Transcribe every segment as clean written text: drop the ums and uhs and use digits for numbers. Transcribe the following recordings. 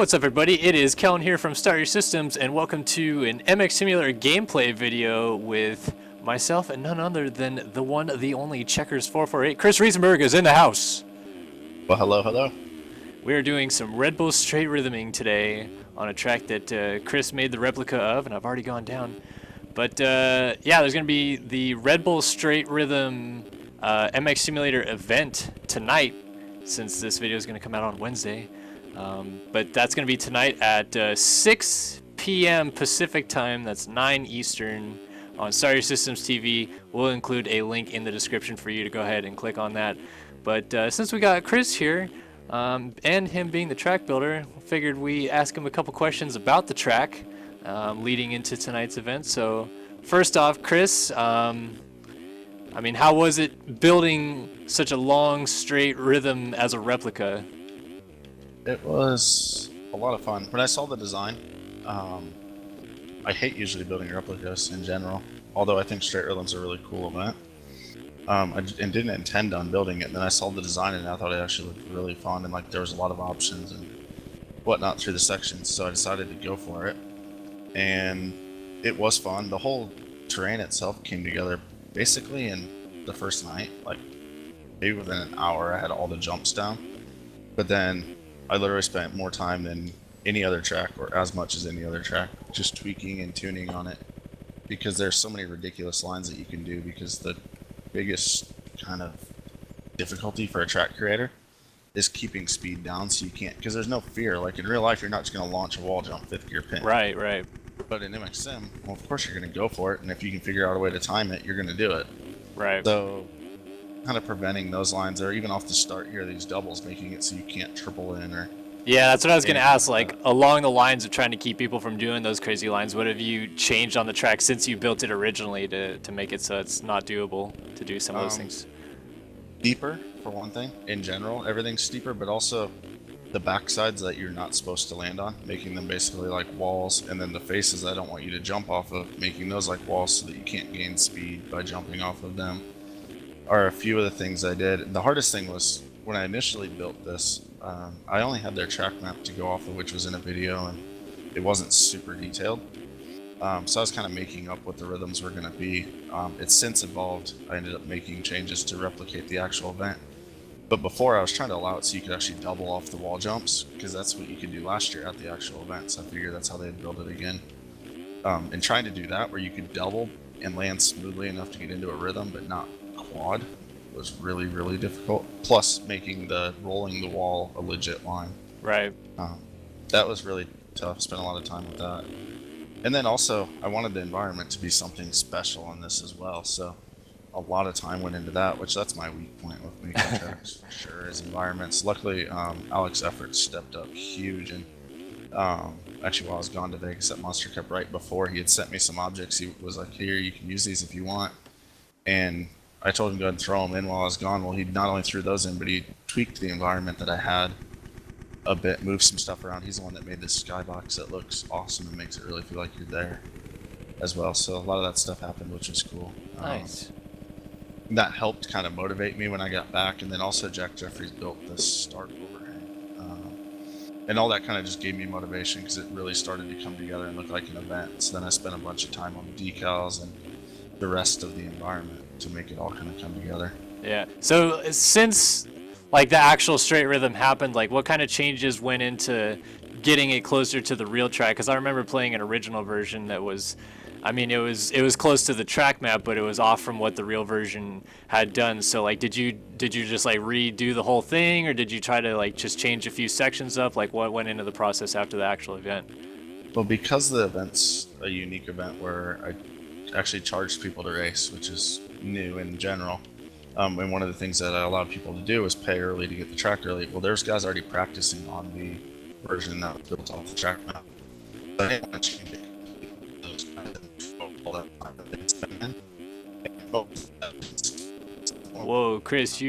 what's up everybody? It is Kellen here from Start Your Systems, and welcome to an MX Simulator gameplay video with myself and none other than the one, the only Checkerz 448. Chris Riesenberg is in the house. Well, hello. We are doing some Red Bull straight rhythming today on a track that Chris made the replica of, and I've already gone down. But yeah, there's going to be the Red Bull straight rhythm MX Simulator event tonight, since this video is going to come out on Wednesday. But that's going to be tonight at 6 p.m. Pacific time. That's 9 Eastern on Start Your Systems TV. We'll include a link in the description for you to go ahead and click on that. But since we got Chris here, and him being the track builder, figured we ask him a couple questions about the track leading into tonight's event. So first off, Chris, I mean, how was it building such a long straight rhythm as a replica? It was a lot of fun. When I saw the design, I hate usually building replicas in general, although I think straight rhythm's a really cool event. And didn't intend on building it, and then I saw the design and I thought it actually looked really fun, and like there was a lot of options and whatnot through the sections, so I decided to go for it. And it was fun. The whole terrain itself came together basically in the first night, like maybe within an hour I had all the jumps down. But then I literally spent more time than any other track, or as much as any other track, just tweaking and tuning on it, because there's so many ridiculous lines that you can do, because the biggest kind of difficulty for a track creator is keeping speed down, so you can't, because there's no fear. Like in real life, you're not just going to launch a wall jump 5th gear pin. Right. But in MX Sim, well, of course you're going to go for it, and if you can figure out a way to time it, you're going to do it. Right. So kind of preventing those lines, or even off the start here, these doubles, making it so you can't triple in, or yeah, that's what I was going to ask. Like, along the lines of trying to keep people from doing those crazy lines, what have you changed on the track since you built it originally to make it so it's not doable to do some of those things? Steeper, for one thing. In general, everything's steeper, but also the backsides that you're not supposed to land on, making them basically like walls, and then the faces I don't want you to jump off of, making those like walls so that you can't gain speed by jumping off of them, are a few of the things I did. The hardest thing was when I initially built this, I only had their track map to go off of, which was in a video, and it wasn't super detailed. So I was kind of making up what the rhythms were going to be. It's since evolved. I ended up making changes to replicate the actual event. But before, I was trying to allow it so you could actually double off the wall jumps, because that's what you could do last year at the actual event. So I figured that's how they'd build it again. And trying to do that where you could double and land smoothly enough to get into a rhythm, but not quad, was really, really difficult. Plus making the rolling the wall a legit line. Right. That was really tough. Spent a lot of time with that. And then also, I wanted the environment to be something special on this as well. So a lot of time went into that, which that's my weak point with making tracks for sure, is environments. Luckily, Alex's efforts stepped up huge. And actually, while I was gone to Vegas at Monster Cup right before, he had sent me some objects. He was like, here, you can use these if you want. And I told him to go ahead and throw them in while I was gone. Well, he not only threw those in, but he tweaked the environment that I had a bit, moved some stuff around. He's the one that made this skybox that looks awesome and makes it really feel like you're there as well. So a lot of that stuff happened, which was cool. Nice. That helped kind of motivate me when I got back. And then also Jack Jeffries built this start overhang. And all that kind of just gave me motivation, because it really started to come together and look like an event. So then I spent a bunch of time on the decals and the rest of the environment to make it all kind of come together. Yeah. So since like the actual straight rhythm happened, like what kind of changes went into getting it closer to the real track? Because I remember playing an original version that was, I mean, it was close to the track map, but it was off from what the real version had done. So like, did you just like redo the whole thing, or did you try to like just change a few sections up? Like what went into the process after the actual event? Well, because the event's a unique event where I actually charged people to race, which is new in general. And one of the things that I allowed people to do was pay early to get the track early. Well, there's guys already practicing on the version that was built off the track map. So I didn't want to change it. Those guys and all that time that they'd spend in. Whoa, Chris,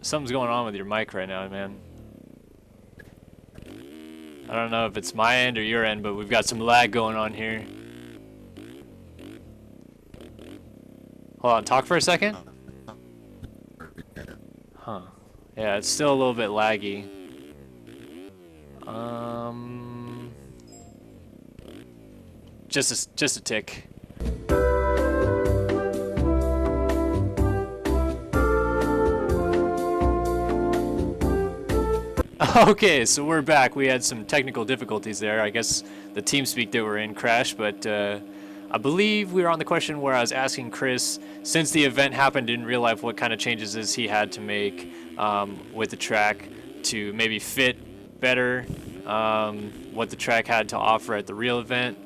something's going on with your mic right now, man. I don't know if it's my end or your end, but we've got some lag going on here. Hold on, talk for a second. Huh. Yeah, it's still a little bit laggy. Just a tick. Okay, so we're back. We had some technical difficulties there. I guess the TeamSpeak that we're in crashed, but I believe we were on the question where I was asking Chris, since the event happened in real life, what kind of changes is he had to make with the track to maybe fit better what the track had to offer at the real event.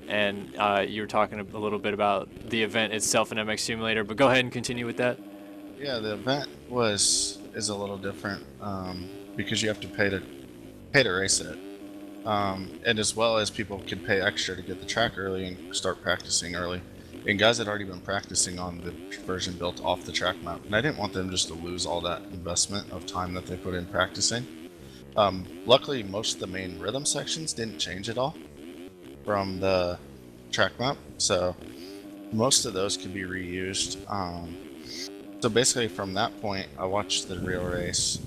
And you were talking a little bit about the event itself in MX Simulator, but go ahead and continue with that. Yeah, the event is a little different because you have to pay to race it, and as well as people can pay extra to get the track early and start practicing early. And guys had already been practicing on the version built off the track map, and I didn't want them just to lose all that investment of time that they put in practicing. Luckily, most of the main rhythm sections didn't change at all from the track map, so most of those can be reused. So basically from that point, I watched the real race.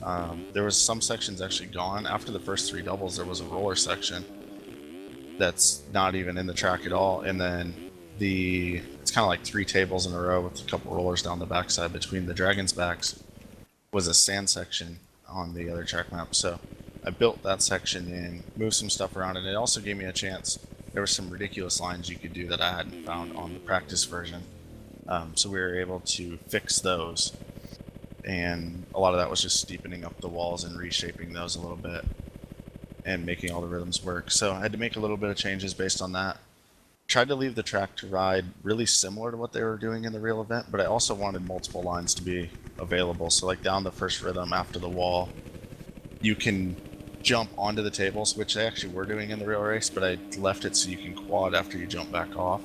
There was some sections actually gone. After the first 3 doubles, there was a roller section that's not even in the track at all. And then it's kind of like 3 tables in a row with a couple rollers down the backside between the dragons' backs was a sand section on the other track map. So I built that section in, moved some stuff around, and it also gave me a chance. There were some ridiculous lines you could do that I hadn't found on the practice version. So we were able to fix those, and a lot of that was just steepening up the walls and reshaping those a little bit and making all the rhythms work. So I had to make a little bit of changes based on that. Tried to leave the track to ride really similar to what they were doing in the real event, but I also wanted multiple lines to be available. So like down the first rhythm after the wall, you can jump onto the tables, which they actually were doing in the real race, but I left it so you can quad after you jump back off.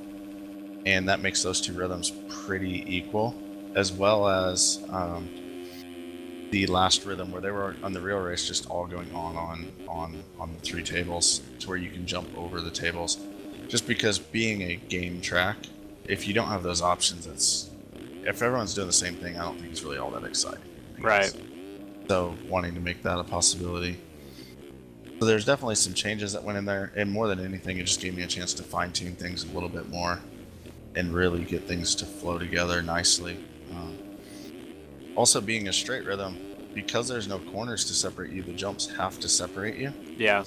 And that makes those 2 rhythms pretty equal, as well as the last rhythm where they were on the real race just all going on the 3 tables to where you can jump over the tables. Just because being a game track, if you don't have those options, if everyone's doing the same thing, I don't think it's really all that exciting. Right. So wanting to make that a possibility. So there's definitely some changes that went in there, and more than anything, it just gave me a chance to fine-tune things a little bit more and really get things to flow together nicely. Also, being a straight rhythm, because there's no corners to separate you, the jumps have to separate you. Yeah.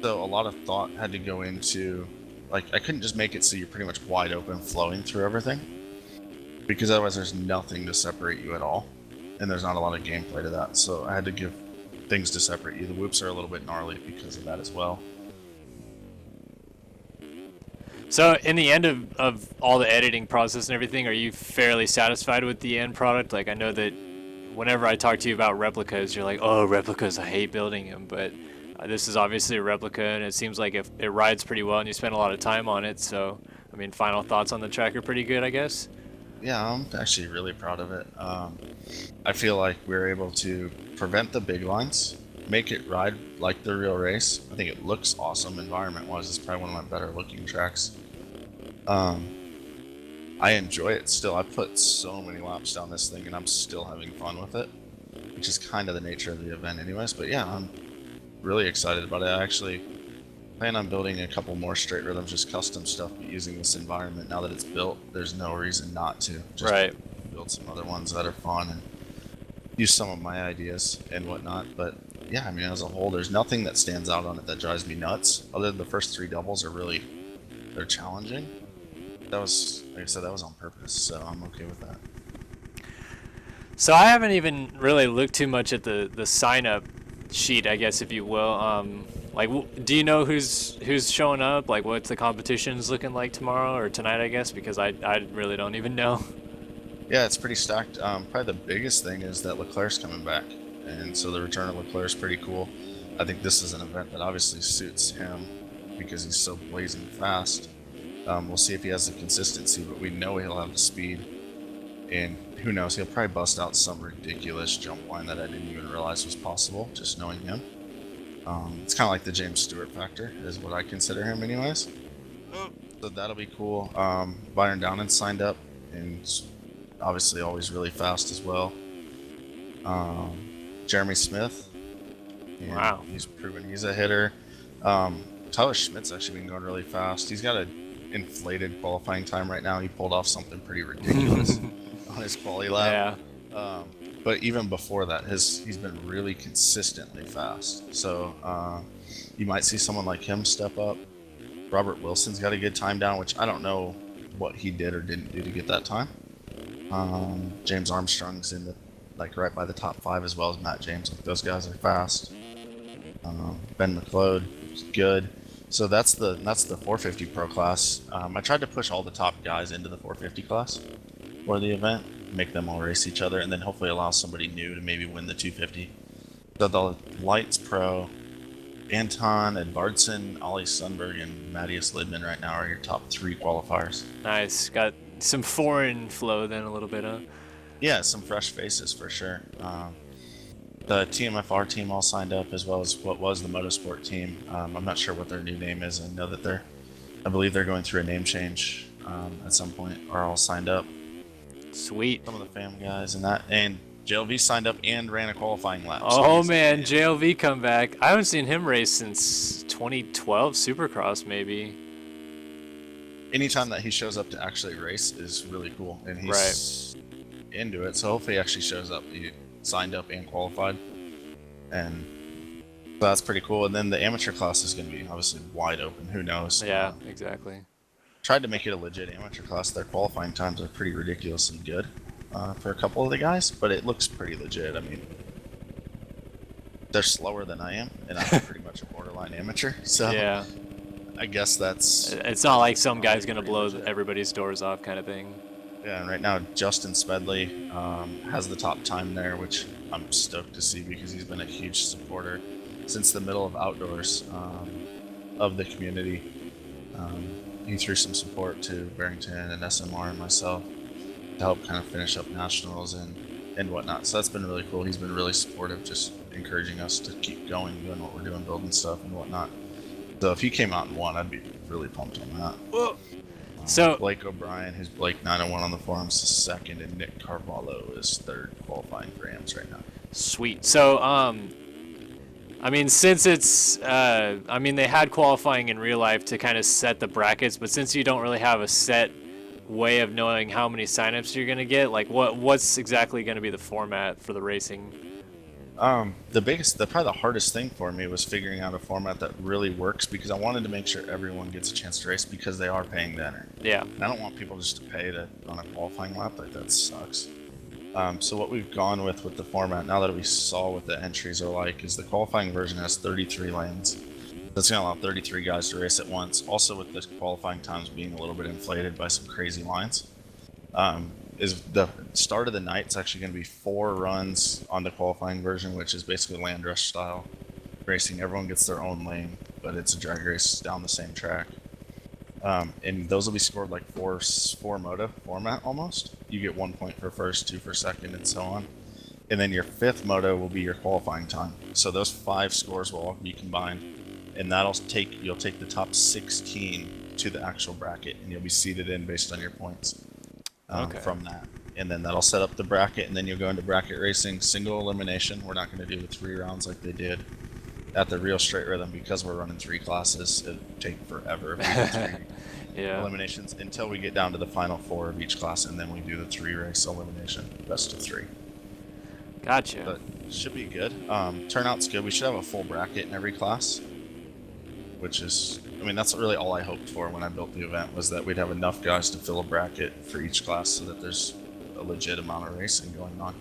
So a lot of thought had to go into, like, I couldn't just make it so you're pretty much wide open flowing through everything, because otherwise there's nothing to separate you at all, and there's not a lot of gameplay to that. So I had to give things to separate you. The whoops are a little bit gnarly because of that as well. So in the end of all the editing process and everything, are you fairly satisfied with the end product? Like, I know that whenever I talk to you about replicas, you're like, oh, replicas, I hate building them. But this is obviously a replica, and it seems like if it rides pretty well and you spend a lot of time on it. So, I mean, final thoughts on the track are pretty good, I guess? Yeah, I'm actually really proud of it. I feel like we were able to prevent the big lines, make it ride like the real race. I think it looks awesome environment-wise. It's probably one of my better looking tracks. I enjoy it still. I put so many laps down this thing and I'm still having fun with it, which is kind of the nature of the event anyways. But yeah, I'm really excited about it. I actually plan on building a couple more straight rhythms, just custom stuff, but using this environment. Now that it's built, there's no reason not to. Just right. Build some other ones that are fun and use some of my ideas and whatnot. But yeah, I mean, as a whole, there's nothing that stands out on it that drives me nuts. Other than the first 3 doubles they're challenging. That was, like I said, that was on purpose, so I'm okay with that. So I haven't even really looked too much at the sign-up sheet, I guess, if you will. Like, do you know who's showing up? Like, what's the competition's looking like tomorrow or tonight, I guess? Because I really don't even know. Yeah, it's pretty stacked. Probably the biggest thing is that Leclerc's coming back, and so the return of Leclerc is pretty cool. I think this is an event that obviously suits him because he's so blazing fast. We'll see if he has the consistency, but we know he'll have the speed, and who knows, he'll probably bust out some ridiculous jump line that I didn't even realize was possible, just knowing him. It's kind of like the James Stewart factor, is what I consider him anyways. So that'll be cool. Byron Downen signed up, and obviously always really fast as well. Jeremy Smith, And Wow. he's proven he's a hitter. Tyler Schmidt's actually been going really fast. He's got an inflated qualifying time right now. He pulled off something pretty ridiculous on his quali lap. Yeah. But even before that, he's been really consistently fast. So you might see someone like him step up. Robert Wilson's got a good time down, which I don't know what he did or didn't do to get that time. James Armstrong's in the right by the top 5 as well as Matt James. Those guys are fast. Ben McLeod is good. So that's the 450 Pro class. I tried to push all the top guys into the 450 class for the event, make them all race each other, and then hopefully allow somebody new to maybe win the 250. So the Lights Pro, Anton Edvardsen, Ollie Sundberg, and Matthias Lidman right now are your top 3 qualifiers. Nice. Got some foreign flow then a little bit, huh? Yeah, some fresh faces for sure. The TMFR team all signed up, as well as what was the Motorsport team. I'm not sure what their new name is. I know that I believe they're going through a name change at some point, are all signed up. Sweet. Some of the fam guys and JLV signed up and ran a qualifying lap. Oh man, JLV come back. I haven't seen him race since 2012 Supercross maybe. Anytime that he shows up to actually race is really cool, and he's into it. So hopefully he actually shows up. He signed up and qualified, and so that's pretty cool. And then the amateur class is going to be obviously wide open. Who knows? Yeah, exactly. Tried to make it a legit amateur class. Their qualifying times are pretty ridiculously good for a couple of the guys, but it looks pretty legit. I mean, they're slower than I am, and I'm pretty much a borderline amateur. So yeah, I guess that's... It's not like some guy's going to blow everybody's doors off kind of thing. Yeah, and right now Justin Spedley has the top time there, which I'm stoked to see because he's been a huge supporter since the middle of outdoors of the community. He threw some support to Barrington and SMR and myself to help kind of finish up nationals and whatnot. So that's been really cool. He's been really supportive, just encouraging us to keep going, doing what we're doing, building stuff and whatnot. So if he came out and won, I'd be really pumped on that. Whoa. So Blake O'Brien, who's Blake 901 on the forums, is second, and Nick Carvalho is third qualifying for AMS right now. Sweet. So I mean, since it's I mean, they had qualifying in real life to kind of set the brackets, but since you don't really have a set way of knowing how many signups you're gonna get, like what's exactly gonna be the format for the racing? Probably the hardest thing for me was figuring out a format that really works, because I wanted to make sure everyone gets a chance to race because they are paying to enter. Yeah. And I don't want people just to pay to run a qualifying lap. Like, that sucks. So what we've gone with the format, now that we saw what the entries are like, is the qualifying version has 33 lanes. That's going to allow 33 guys to race at once. Also, with the qualifying times being a little bit inflated by some crazy lines. Is the start of the night, it's actually going to be 4 runs on the qualifying version, which is basically land rush style racing. Everyone gets their own lane, but it's a drag race down the same track. And those will be scored like four moto format almost. You get 1 point for first, 2 for second, and so on. And then your 5th moto will be your qualifying time. So those 5 scores will all be combined, and you'll take the top 16 to the actual bracket, and you'll be seeded in based on your points from that. And then that'll set up the bracket, and then you'll go into bracket racing, single elimination. We're not going to do the 3 rounds like they did at the real straight rhythm, because we're running 3 classes. It'd take forever if we did 3 eliminations until we get down to the final 4 of each class, and then we do the 3 race elimination, best of 3. Gotcha. But it should be good. Turnout's good. We should have a full bracket in every class, which is, I mean, that's really all I hoped for when I built the event, was that we'd have enough guys to fill a bracket for each class so that there's a legit amount of racing going on.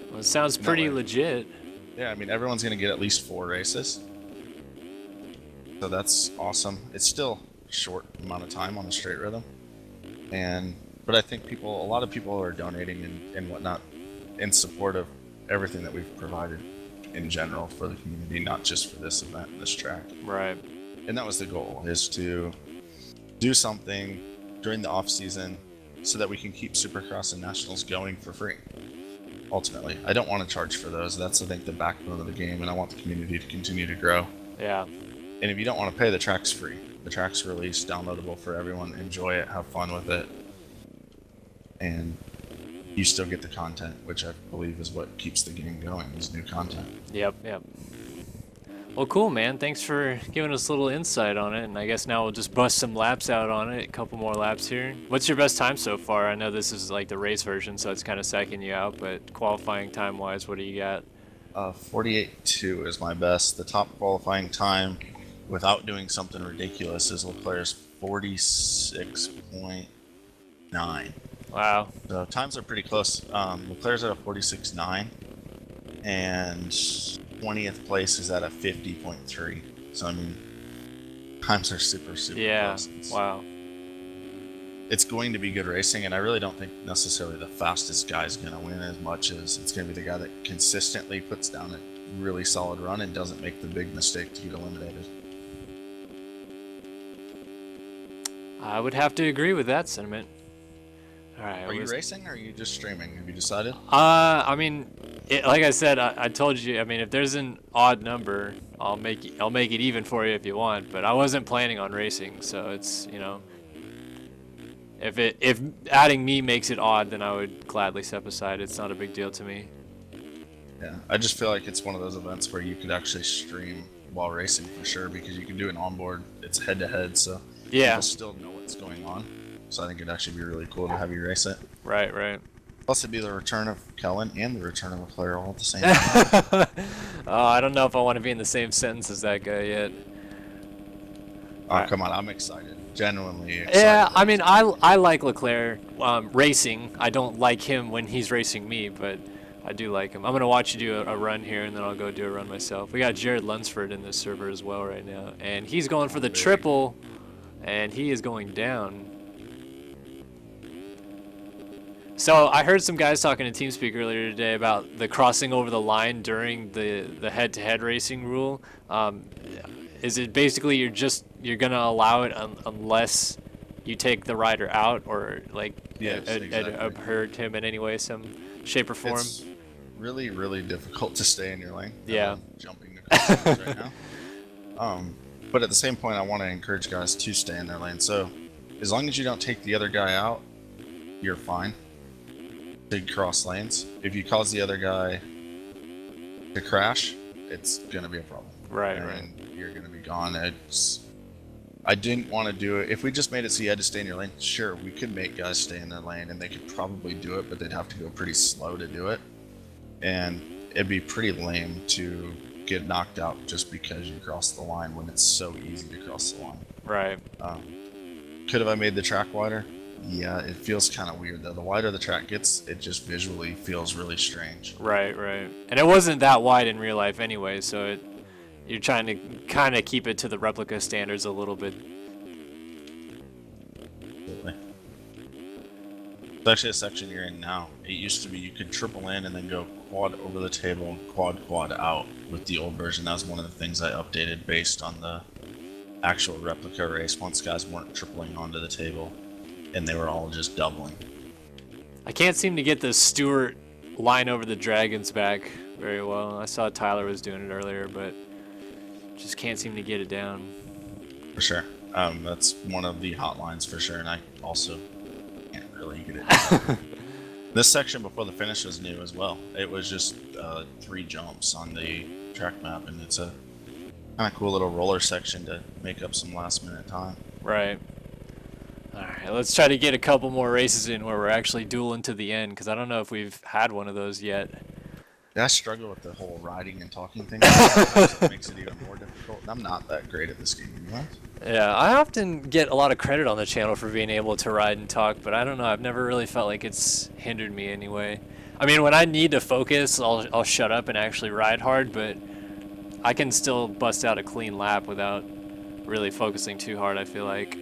Well, it sounds pretty legit. Yeah, I mean, everyone's going to get at least 4 races. So that's awesome. It's still a short amount of time on the straight rhythm. But I think a lot of people are donating and whatnot in support of everything that we've provided in general for the community, not just for this event and this track. Right. And that was the goal, is to do something during the off season so that we can keep Supercross and Nationals going for free. Ultimately, I don't want to charge for those. That's, I think, the backbone of the game, and I want the community to continue to grow. Yeah. And if you don't want to pay, the track's free. The track's released, downloadable for everyone. Enjoy it, have fun with it. And you still get the content, which I believe is what keeps the game going, is new content. Yep, yep. Well, cool, man. Thanks for giving us a little insight on it, and I guess now we'll just bust some laps out on it. A couple more laps here. What's your best time so far? I know this is like the race version, so it's kind of psyching you out, but qualifying time-wise, what do you got? 48.2 is my best. The top qualifying time, without doing something ridiculous, is Leclerc's 46.9. Wow. So times are pretty close. Leclerc's at a 46.9, and 20th place is at a 50.3. So I mean, times are super close. Wow. It's going to be good racing, and I really don't think necessarily the fastest guy is going to win as much as it's going to be the guy that consistently puts down a really solid run and doesn't make the big mistake to get eliminated. I would have to agree with that sentiment. All right. Are you racing or are you just streaming? Have you decided? I mean, like I said, I told you. I mean, if there's an odd number, I'll make it even for you if you want. But I wasn't planning on racing, so it's, you know, if adding me makes it odd, then I would gladly step aside. It's not a big deal to me. Yeah, I just feel like it's one of those events where you could actually stream while racing for sure, because you can do an onboard. It's head to head, so yeah, people still know what's going on. So I think it'd actually be really cool to have you race it. Right, right. Plus, it'd be the return of Kellen and the return of a player all at the same time. Oh, I don't know if I want to be in the same sentence as that guy yet. Oh, come on, I'm excited. Genuinely excited. Yeah, I mean, I like Leclerc racing. I don't like him when he's racing me, but I do like him. I'm going to watch you do a run here, and then I'll go do a run myself. We got Jared Lunsford in this server as well right now, and he's going for the triple, and he is going down. So I heard some guys talking to TeamSpeak earlier today about the crossing over the line during the head-to-head racing rule. Is it basically you're gonna allow it unless you take the rider out or like hurt him in any way, some shape or form? It's really, really difficult to stay in your lane. Yeah. Jumping the crossings right now. But at the same point, I want to encourage guys to stay in their lane. So as long as you don't take the other guy out, you're fine. Big cross lanes. If you cause the other guy to crash, it's gonna be a problem. Right, and you're gonna be gone. I didn't want to do it. If we just made it so you had to stay in your lane, sure, we could make guys stay in their lane, and they could probably do it, but they'd have to go pretty slow to do it, and it'd be pretty lame to get knocked out just because you crossed the line when it's so easy to cross the line. Right. Could have I made the track wider? Yeah, it feels kind of weird though. The wider the track gets, it just visually feels really strange. Right, right. And it wasn't that wide in real life anyway, so you're trying to kind of keep it to the replica standards a little bit. Absolutely. It's actually a section you're in now. It used to be you could triple in and then go quad over the table and quad out with the old version. That was one of the things I updated based on the actual replica race once guys weren't tripling onto the table and they were all just doubling. I can't seem to get the Stewart line over the Dragons back very well. I saw Tyler was doing it earlier, but just can't seem to get it down. For sure. That's one of the hot lines for sure, and I also can't really get it down. This section before the finish was new as well. It was just 3 jumps on the track map, and it's a kind of cool little roller section to make up some last minute time. Right. Alright, let's try to get a couple more races in where we're actually dueling to the end, because I don't know if we've had one of those yet. Yeah, I struggle with the whole riding and talking thing. It makes it even more difficult. I'm not that great at this game, you know? Yeah, I often get a lot of credit on the channel for being able to ride and talk, but I don't know, I've never really felt like it's hindered me anyway. I mean, when I need to focus, I'll shut up and actually ride hard, but I can still bust out a clean lap without really focusing too hard, I feel like.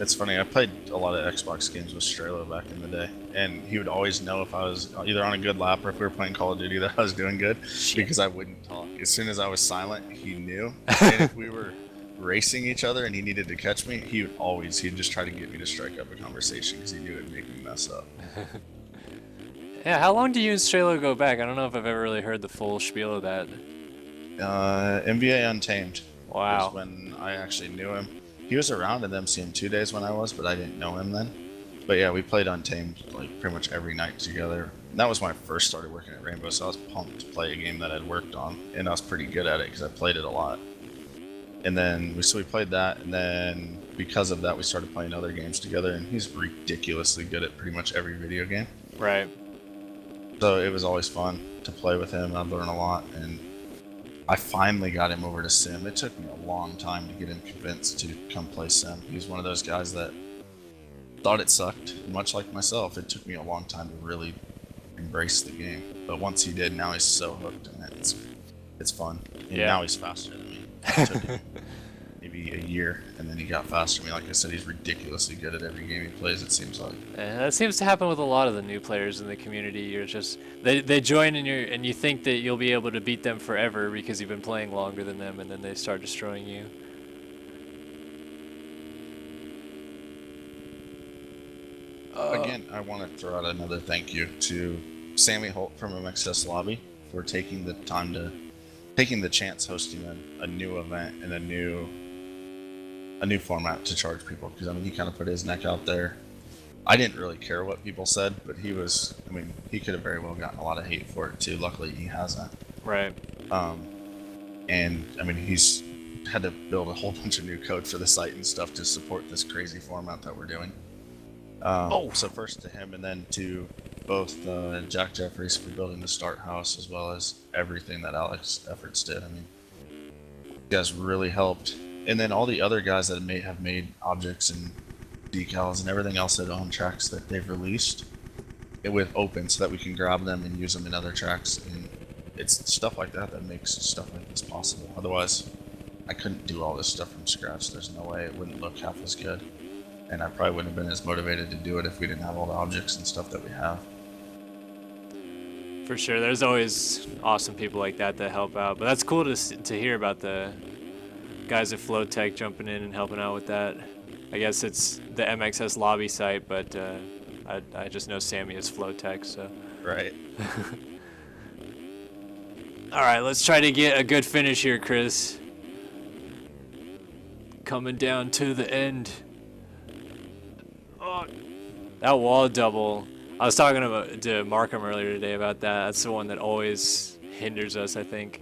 It's funny, I played a lot of Xbox games with Strelo back in the day, and he would always know if I was either on a good lap or if we were playing Call of Duty that I was doing good, because I wouldn't talk. As soon as I was silent, he knew. And if we were racing each other and he needed to catch me, he'd just try to get me to strike up a conversation because he knew it'd make me mess up. Yeah, how long do you and Strelo go back? I don't know if I've ever really heard the full spiel of that. NBA Untamed. Wow. Was when I actually knew him. He was around in MCM 2 days when I was, but I didn't know him then. But yeah, we played Untamed like pretty much every night together. And that was when I first started working at Rainbow, so I was pumped to play a game that I'd worked on, and I was pretty good at it because I played it a lot. And then we played that, and then because of that, we started playing other games together. And he's ridiculously good at pretty much every video game. Right. So it was always fun to play with him. I'd learn a lot, and I finally got him over to Sim. It took me a long time to get him convinced to come play Sim. He's one of those guys that thought it sucked, much like myself. It took me a long time to really embrace the game. But once he did, now he's so hooked in it. It's fun. And Yeah. now he's faster than me. It took him maybe a year, and then he got faster than me. Like I said, he's ridiculously good at every game he plays, it seems like. And that seems to happen with a lot of the new players in the community. You're just they join and you think that you'll be able to beat them forever because you've been playing longer than them, and then they start destroying you. Again, I want to throw out another thank you to Sammy Holt from MXS Lobby for taking the chance hosting a new event and a new format to charge people, because I mean he kind of put his neck out there. I didn't really care what people said, but he could have very well gotten a lot of hate for it too. Luckily he hasn't. Right. And I mean he's had to build a whole bunch of new code for the site and stuff to support this crazy format that we're doing. So first to him, and then to both Jack Jeffries for building the Start House, as well as everything that Alex Efforts did. I mean, you guys really helped. And then all the other guys that have made objects and decals and everything else that on tracks that they've released with open, so that we can grab them and use them in other tracks. And it's stuff like that that makes stuff like this possible. Otherwise, I couldn't do all this stuff from scratch. There's no way it wouldn't look half as good. And I probably wouldn't have been as motivated to do it if we didn't have all the objects and stuff that we have. For sure, there's always awesome people like that help out. But that's cool to hear about the guys at Flowtech jumping in and helping out with that. I guess it's the MXS lobby site, but I just know Sammy as Flowtech, so. Right. All right, let's try to get a good finish here, Chris. Coming down to the end. Oh, that wall double. I was talking to Markham earlier today about that. That's the one that always hinders us, I think.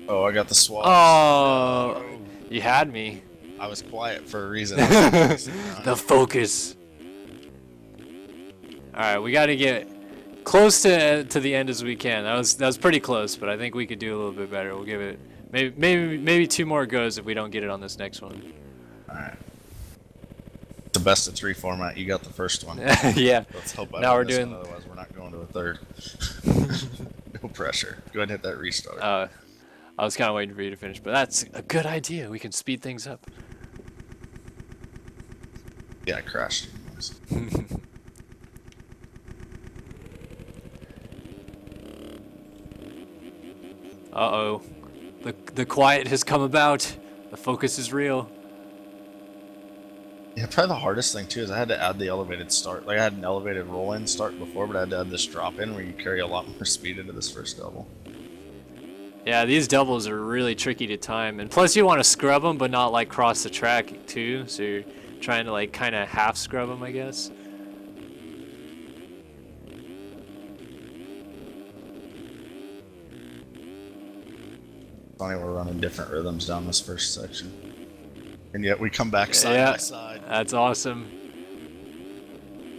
Oh, I got the swap. Oh, you had me. I was quiet for a reason. The focus. All right, we got to get close to the end as we can. That was pretty close, but I think we could do a little bit better. We'll give it maybe 2 more goes if we don't get it on this next one. All right. The best of 3 format. You got the first one. Yeah. Let's hope I Now win we're this doing. one, otherwise we're not going to a third. No pressure. Go ahead and hit that restart. I was kind of waiting for you to finish, but that's a good idea. We can speed things up. Yeah, I crashed. Uh-oh. The quiet has come about. The focus is real. Yeah, probably the hardest thing too is I had to add the elevated start. Like I had an elevated roll-in start before, but I had to add this drop-in where you carry a lot more speed into this first double. Yeah, these doubles are really tricky to time, and plus you want to scrub them, but not like cross the track too. So you're trying to like kind of half scrub them, I guess. Funny, we're running different rhythms down this first section, and yet we come back side by side. That's awesome.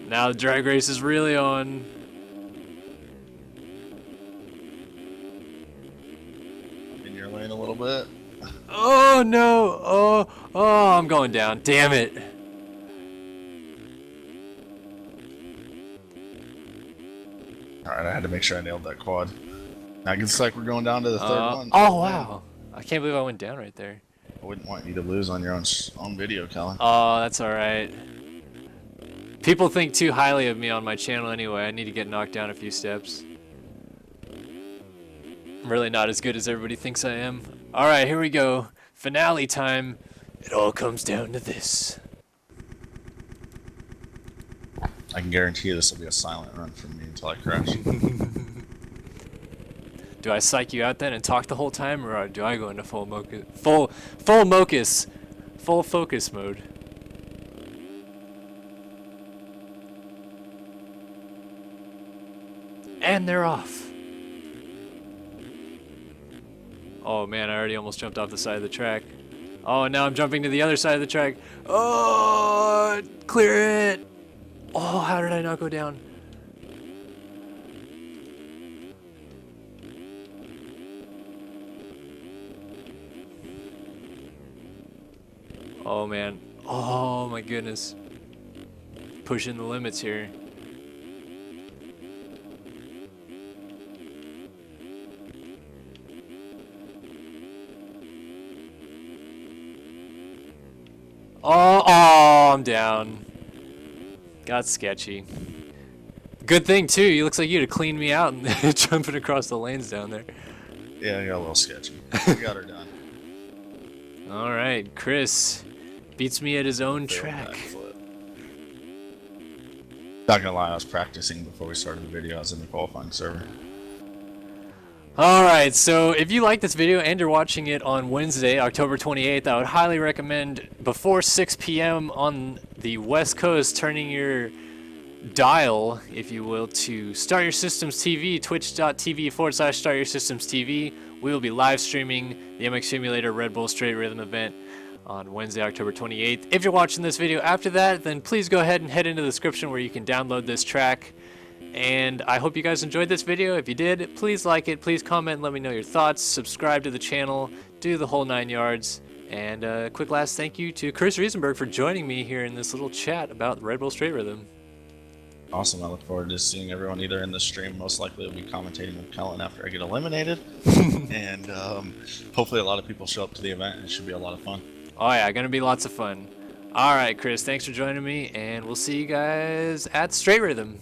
Now the drag race is really on. In your lane a little bit. Oh no! Oh, I'm going down. Damn it! All right, I had to make sure I nailed that quad. Now it looks like we're going down to the third one. Oh wow! I can't believe I went down right there. I wouldn't want you to lose on your own video, Colin. Oh, that's all right. People think too highly of me on my channel anyway. I need to get knocked down a few steps. I'm really not as good as everybody thinks I am. All right, here we go. Finale time. It all comes down to this. I can guarantee you this will be a silent run for me until I crash. Do I psych you out then and talk the whole time, or do I go into full mocus? full focus mode. And they're off. Oh man, I already almost jumped off the side of the track. Oh, now I'm jumping to the other side of the track. Oh, clear it. Oh, how did I not go down? Oh man. Oh my goodness. Pushing the limits here. Oh, I'm down. Got sketchy. Good thing too. It looks like you had to clean me out and jumping across the lanes down there. Yeah, I got a little sketchy. We got her done. All right, Chris beats me at his own Failed track. backflip. Not gonna lie, I was practicing before we started the video. I was in the qualifying server. Alright, so if you like this video and you're watching it on Wednesday, October 28th, I would highly recommend before 6 p.m. on the West Coast, turning your dial, if you will, to Start Your Systems TV, twitch.tv/Start Your Systems TV. We will be live streaming the MX Simulator Red Bull Straight Rhythm event on Wednesday, October 28th. If you're watching this video after that, then please go ahead and head into the description where you can download this track. And I hope you guys enjoyed this video. If you did, please like it, please comment and let me know your thoughts, subscribe to the channel, do the whole 9 yards. And a quick last thank you to Chris Riesenberg for joining me here in this little chat about Red Bull Straight Rhythm. Awesome, I look forward to seeing everyone either in the stream. Most likely I'll be commentating with Kellen after I get eliminated. And hopefully a lot of people show up to the event, and it should be a lot of fun. Oh yeah, gonna be lots of fun. Alright Chris, thanks for joining me, and we'll see you guys at Straight Rhythm.